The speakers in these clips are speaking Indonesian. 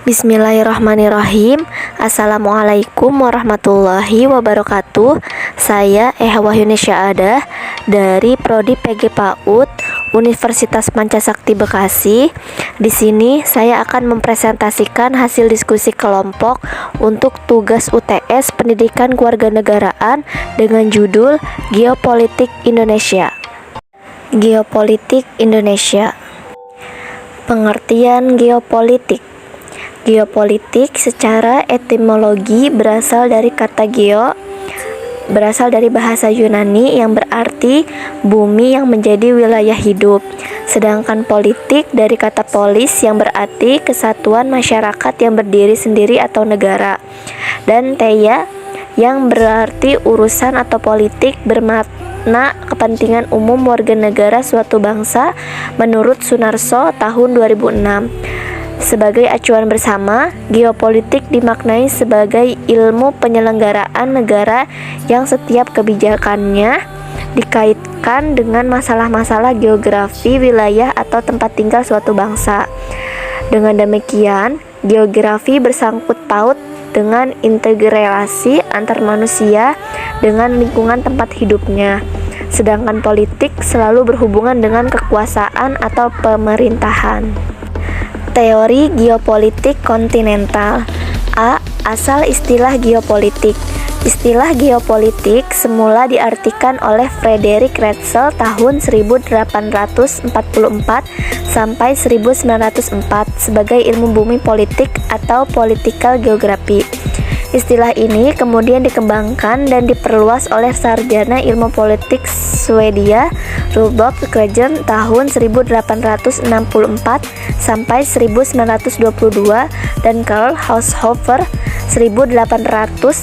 Bismillahirrahmanirrahim. Assalamualaikum warahmatullahi wabarakatuh. Saya Eha Wahyuni Syaadah dari Prodi PG PAUD Universitas Pancasakti Bekasi. Di sini saya akan mempresentasikan hasil diskusi kelompok untuk tugas UTS Pendidikan Kewarganegaraan dengan judul Geopolitik Indonesia. Geopolitik Indonesia. Pengertian geopolitik. Geopolitik secara etimologi berasal dari kata geo, berasal dari bahasa Yunani yang berarti bumi yang menjadi wilayah hidup. Sedangkan politik dari kata polis yang berarti kesatuan masyarakat yang berdiri sendiri atau negara. Dan teia yang berarti urusan atau politik bermakna kepentingan umum warga negara suatu bangsa menurut Sunarso tahun 2006. Sebagai acuan bersama, geopolitik dimaknai sebagai ilmu penyelenggaraan negara yang setiap kebijakannya dikaitkan dengan masalah-masalah geografi wilayah atau tempat tinggal suatu bangsa. Dengan demikian, geografi bersangkut paut dengan integrasi antar manusia dengan lingkungan tempat hidupnya. Sedangkan politik selalu berhubungan dengan kekuasaan atau pemerintahan. Teori geopolitik kontinental. A. Asal istilah geopolitik. Istilah geopolitik semula diartikan oleh Frederick Ratzel tahun 1844 sampai 1904 sebagai ilmu bumi politik atau political geography. Istilah ini kemudian dikembangkan dan diperluas oleh sarjana ilmu politik Swedia Rudolf Kretgen tahun 1864 sampai 1922 dan Karl Haushofer 1869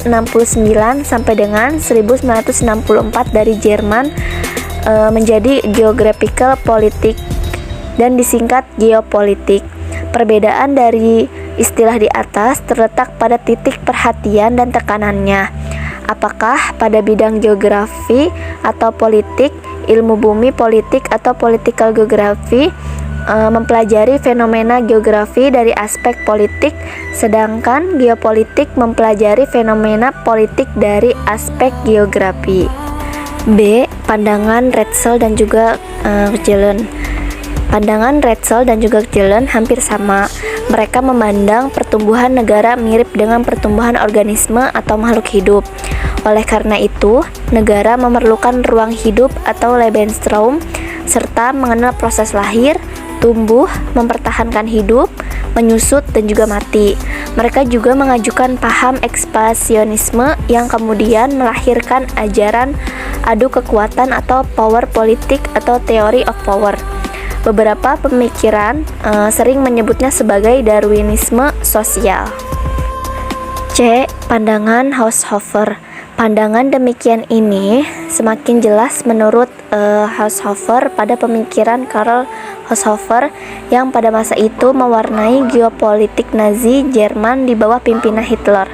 sampai dengan 1964 dari Jerman menjadi geographical politik dan disingkat geopolitik. Perbedaan dari istilah di atas terletak pada titik perhatian dan tekanannya. Apakah pada bidang geografi atau politik, ilmu bumi politik atau political geography mempelajari fenomena geografi dari aspek politik, sedangkan geopolitik mempelajari fenomena politik dari aspek geografi. B. Pandangan Ratzel dan juga Kretgen. Pandangan Ratzel dan juga Kretgen hampir sama. Mereka memandang pertumbuhan negara mirip dengan pertumbuhan organisme atau makhluk hidup. Oleh karena itu, negara memerlukan ruang hidup atau Lebensraum serta mengenal proses lahir, tumbuh, mempertahankan hidup, menyusut, dan juga mati. Mereka juga mengajukan paham ekspansionisme yang kemudian melahirkan ajaran adu kekuatan atau power politik atau theory of power. Beberapa pemikiran sering menyebutnya sebagai Darwinisme sosial. C. Pandangan Haushofer. Pandangan demikian ini semakin jelas menurut Haushofer pada pemikiran Karl Haushofer yang pada masa itu mewarnai geopolitik Nazi Jerman di bawah pimpinan Hitler.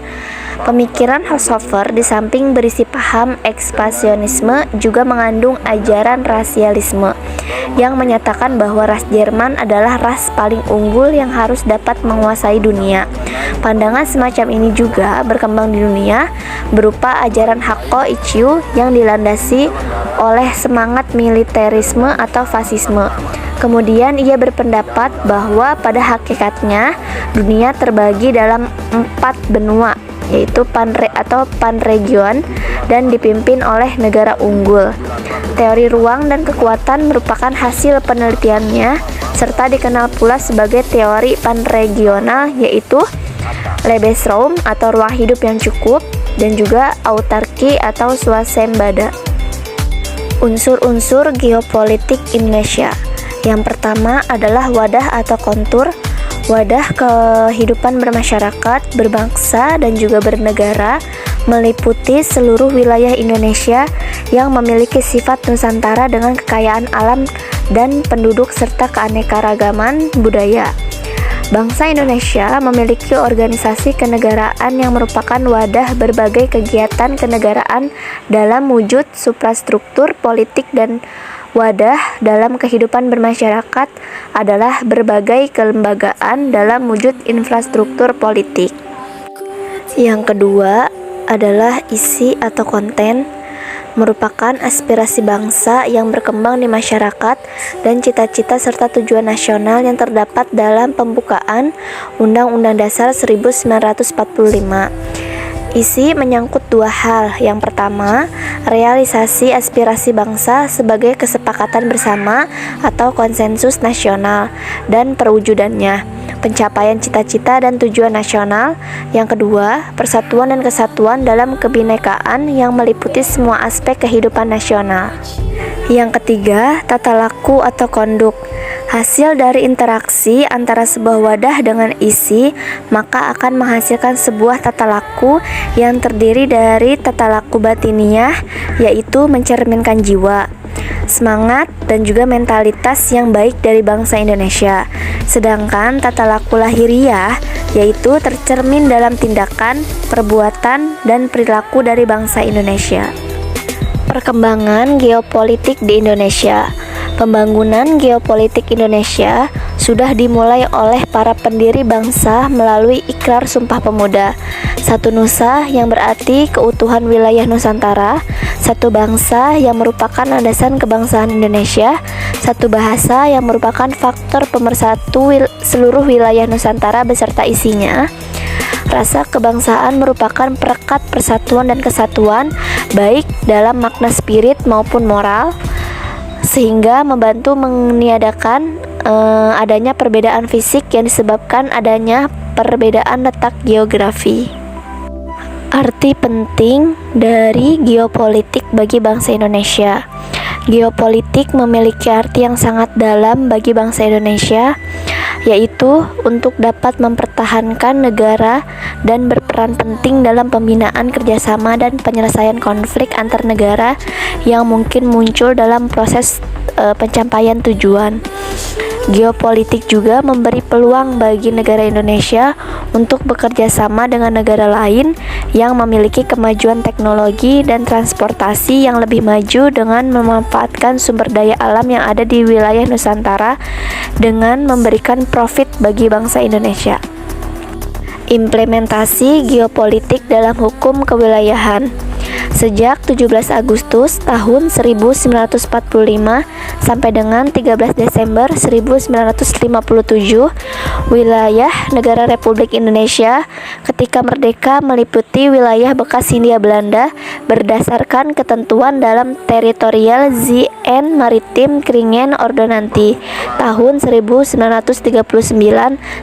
Pemikiran Haushofer di samping berisi paham ekspansionisme juga mengandung ajaran rasialisme yang menyatakan bahwa ras Jerman adalah ras paling unggul yang harus dapat menguasai dunia. Pandangan semacam ini juga berkembang di dunia berupa ajaran Hakko Ichiu yang dilandasi oleh semangat militerisme atau fasisme. Kemudian ia berpendapat bahwa pada hakikatnya dunia terbagi dalam 4 benua, yaitu panregion dan dipimpin oleh negara unggul. Teori ruang dan kekuatan merupakan hasil penelitiannya serta dikenal pula sebagai teori panregional, yaitu Lebensraum atau ruang hidup yang cukup dan juga autarki atau swasembada. Unsur-unsur geopolitik Indonesia. Yang pertama adalah wadah atau kontur. Wadah kehidupan bermasyarakat, berbangsa, dan juga bernegara meliputi seluruh wilayah Indonesia yang memiliki sifat Nusantara dengan kekayaan alam dan penduduk serta keanekaragaman budaya. Bangsa Indonesia memiliki organisasi kenegaraan yang merupakan wadah berbagai kegiatan kenegaraan dalam wujud suprastruktur politik dan Wadah dalam kehidupan bermasyarakat adalah berbagai kelembagaan dalam wujud infrastruktur politik. Yang kedua adalah isi atau konten, merupakan aspirasi bangsa yang berkembang di masyarakat dan cita-cita serta tujuan nasional yang terdapat dalam pembukaan Undang-Undang Dasar 1945. Isi menyangkut dua hal. Yang pertama, realisasi aspirasi bangsa sebagai kesepakatan bersama atau konsensus nasional dan perwujudannya, pencapaian cita-cita dan tujuan nasional. Yang kedua, persatuan dan kesatuan dalam kebinekaan yang meliputi semua aspek kehidupan nasional. Yang ketiga, tata laku atau konduk. Hasil dari interaksi antara sebuah wadah dengan isi, maka akan menghasilkan sebuah tata laku yang terdiri dari tata laku batiniah, yaitu mencerminkan jiwa, semangat, dan juga mentalitas yang baik dari bangsa Indonesia. Sedangkan tata laku lahiriah, yaitu tercermin dalam tindakan, perbuatan, dan perilaku dari bangsa Indonesia. Perkembangan geopolitik di Indonesia. Pembangunan geopolitik Indonesia sudah dimulai oleh para pendiri bangsa melalui Ikrar Sumpah Pemuda. Satu nusa yang berarti keutuhan wilayah Nusantara, satu bangsa yang merupakan landasan kebangsaan Indonesia, satu bahasa yang merupakan faktor pemersatu seluruh wilayah Nusantara beserta isinya. Rasa kebangsaan merupakan perekat persatuan dan kesatuan, baik dalam makna spirit maupun moral, sehingga membantu meniadakan adanya perbedaan fisik yang disebabkan adanya perbedaan letak geografi. Arti penting dari geopolitik bagi bangsa Indonesia. Geopolitik memiliki arti yang sangat dalam bagi bangsa Indonesia, yaitu untuk dapat mempertahankan negara dan berperan penting dalam pembinaan kerjasama dan penyelesaian konflik antar negara yang mungkin muncul dalam proses pencapaian tujuan. Geopolitik juga memberi peluang bagi negara Indonesia untuk bekerja sama dengan negara lain yang memiliki kemajuan teknologi dan transportasi yang lebih maju dengan memanfaatkan sumber daya alam yang ada di wilayah Nusantara dengan memberikan profit bagi bangsa Indonesia. Implementasi geopolitik dalam hukum kewilayahan. Sejak 17 Agustus tahun 1945 sampai dengan 13 Desember 1957, wilayah negara Republik Indonesia ketika merdeka meliputi wilayah bekas Hindia Belanda berdasarkan ketentuan dalam Territorial Zee en Maritiem Kringen Ordonnantie tahun 1939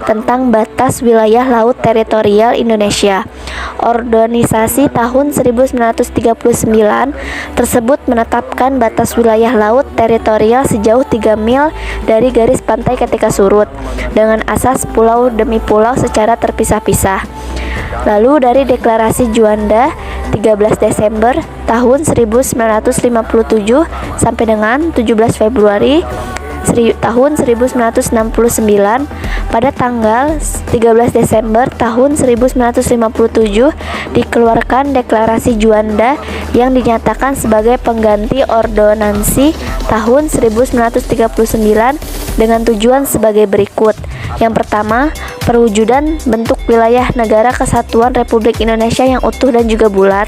tentang batas wilayah laut teritorial Indonesia. Organisasi tahun 1939 tersebut menetapkan batas wilayah laut teritorial sejauh 3 mil dari garis pantai ketika surut, dengan asas pulau demi pulau secara terpisah-pisah. Lalu dari Deklarasi Juanda 13 Desember tahun 1957 sampai dengan 17 Februari tahun 1969, pada tanggal 13 Desember tahun 1957 dikeluarkan Deklarasi Juanda yang dinyatakan sebagai pengganti Ordonansi tahun 1939 dengan tujuan sebagai berikut. Yang pertama, perwujudan bentuk wilayah negara kesatuan Republik Indonesia yang utuh dan juga bulat.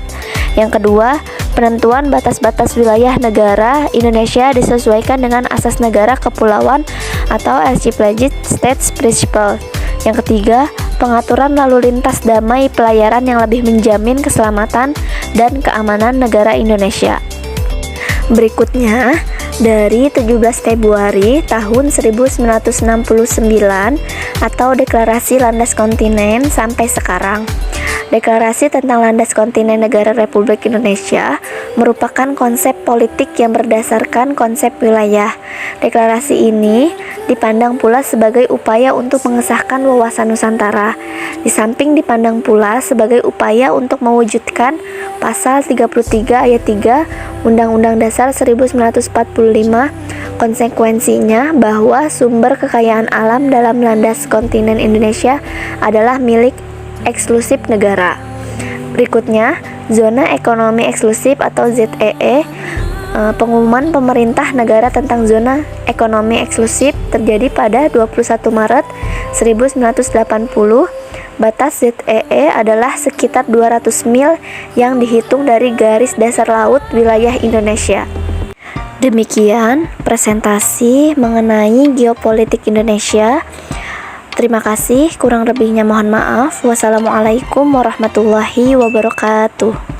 Yang kedua, penentuan batas-batas wilayah negara Indonesia disesuaikan dengan asas negara kepulauan atau Archipelagic States Principle. Yang ketiga, pengaturan lalu lintas damai pelayaran yang lebih menjamin keselamatan dan keamanan negara Indonesia. Berikutnya, dari 17 Februari tahun 1969 atau Deklarasi Landas Kontinen sampai sekarang. Deklarasi tentang landas kontinen negara Republik Indonesia merupakan konsep politik yang berdasarkan konsep wilayah. Deklarasi ini dipandang pula sebagai upaya untuk mengesahkan wawasan Nusantara. Di samping dipandang pula sebagai upaya untuk mewujudkan Pasal 33 Ayat 3 Undang-Undang Dasar 1945, konsekuensinya bahwa sumber kekayaan alam dalam landas kontinen Indonesia adalah milik eksklusif negara. Berikutnya, zona ekonomi eksklusif atau ZEE Pengumuman pemerintah negara tentang zona ekonomi eksklusif terjadi pada 21 Maret 1980. Batas ZEE adalah sekitar 200 mil yang dihitung dari garis dasar laut wilayah Indonesia. Demikian presentasi mengenai geopolitik Indonesia. Terima kasih, kurang lebihnya mohon maaf. Wassalamualaikum warahmatullahi wabarakatuh.